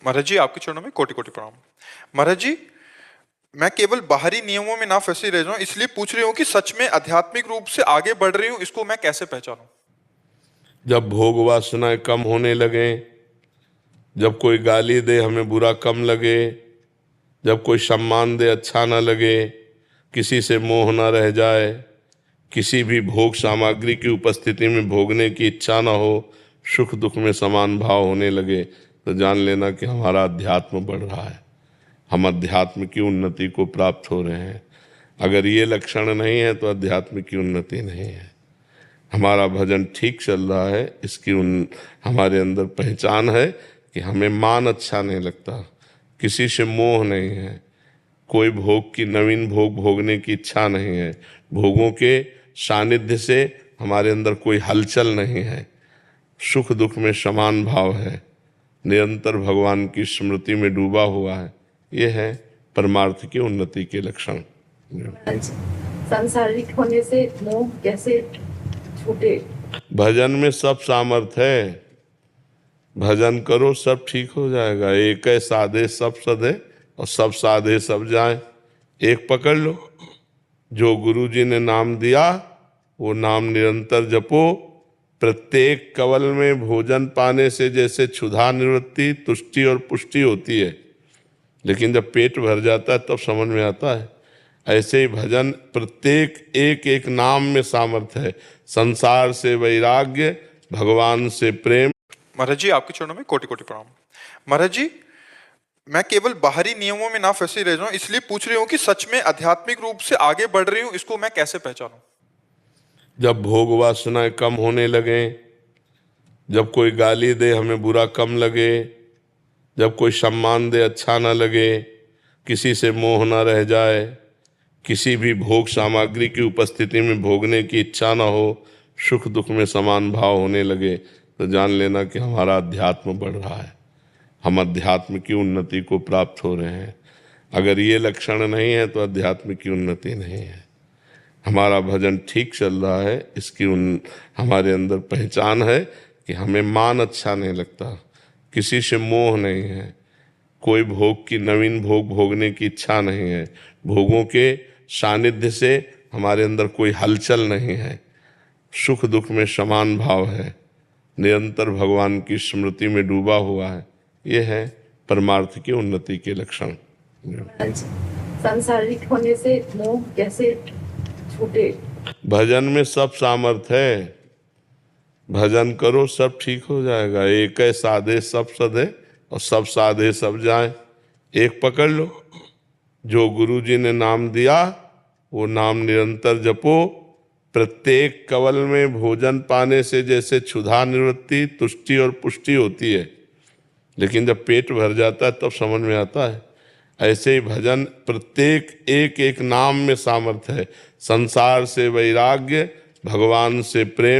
महाराज जी, आपके चरणों में कोटि कोटि प्रणाम। महाराज जी, मैं केवल बाहरी नियमों में ना फंसी रह जाऊं, इसलिए पूछ रही हूँ कि सच में आध्यात्मिक रूप से आगे बढ़ रही हूँ, इसको मैं कैसे पहचानूं? जब भोग वासनाएं कम होने लगे, जब कोई गाली दे हमें बुरा कम लगे, जब कोई सम्मान दे अच्छा ना लगे, किसी से मोह ना रह जाए, किसी भी भोग सामग्री की उपस्थिति में भोगने की इच्छा ना हो, सुख दुख में समान भाव होने लगे, तो जान लेना कि हमारा अध्यात्म बढ़ रहा है, हम अध्यात्म की उन्नति को प्राप्त हो रहे हैं। अगर ये लक्षण नहीं है तो अध्यात्म की उन्नति नहीं है। हमारा भजन ठीक चल रहा है, इसकी हमारे अंदर पहचान है कि हमें मान अच्छा नहीं लगता, किसी से मोह नहीं है, कोई भोग की नवीन भोग भोगने की इच्छा नहीं है, भोगों के सानिध्य से हमारे अंदर कोई हलचल नहीं है, सुख दुख में समान भाव है, निरंतर भगवान की स्मृति में डूबा हुआ है। ये है परमार्थ की उन्नति के लक्षण। सांसारिक होने से मोह कैसे छूटे? भजन में सब सामर्थ है, भजन करो सब ठीक हो जाएगा। एक है साधे सब सधे और सब साधे सब जाए। एक पकड़ लो, जो गुरु जी ने नाम दिया वो नाम निरंतर जपो। प्रत्येक कवल में भोजन पाने से जैसे क्षुधा निवृत्ति, तुष्टि और पुष्टि होती है, लेकिन जब पेट भर जाता है तब समझ में आता है। ऐसे ही भजन प्रत्येक एक एक नाम में सामर्थ्य है। संसार से वैराग्य, भगवान से प्रेम। महाराज जी, आपके चरणों में कोटि कोटि प्रणाम। महाराज जी, मैं केवल बाहरी नियमों में ना फंसी रह जाऊं, इसलिए पूछ रही हूँ कि सच में आध्यात्मिक रूप से आगे बढ़ रही हूँ, इसको मैं कैसे पहचानूं? जब भोग वासनाएं कम होने लगे, जब कोई गाली दे हमें बुरा कम लगे, जब कोई सम्मान दे अच्छा ना लगे, किसी से मोह ना रह जाए, किसी भी भोग सामग्री की उपस्थिति में भोगने की इच्छा ना हो, सुख दुख में समान भाव होने लगे, तो जान लेना कि हमारा अध्यात्म बढ़ रहा है, हम अध्यात्म की उन्नति को प्राप्त हो रहे हैं। अगर ये लक्षण नहीं है तो अध्यात्म की उन्नति नहीं है। हमारा भजन ठीक चल रहा है, इसकी हमारे अंदर पहचान है कि हमें मान अच्छा नहीं लगता, किसी से मोह नहीं है, कोई भोग की नवीन भोग भोगने की इच्छा नहीं है, भोगों के सानिध्य से हमारे अंदर कोई हलचल नहीं है, सुख दुख में समान भाव है, निरंतर भगवान की स्मृति में डूबा हुआ है। ये है परमार्थ की उन्नति के लक्षण। सांसारिक होने से मोह कैसे छूटे? भजन में सब सामर्थ है, भजन करो सब ठीक हो जाएगा। एक है साधे सब सधे और सब साधे सब जाए। एक पकड़ लो, जो गुरु जी ने नाम दिया वो नाम निरंतर जपो। प्रत्येक कवल में भोजन पाने से जैसे क्षुधा निवृत्ति, तुष्टि और पुष्टि होती है, लेकिन जब पेट भर जाता है तब समझ में आता है। ऐसे ही भजन प्रत्येक एक एक नाम में सामर्थ्य है। संसार से वैराग्य, भगवान से प्रेम।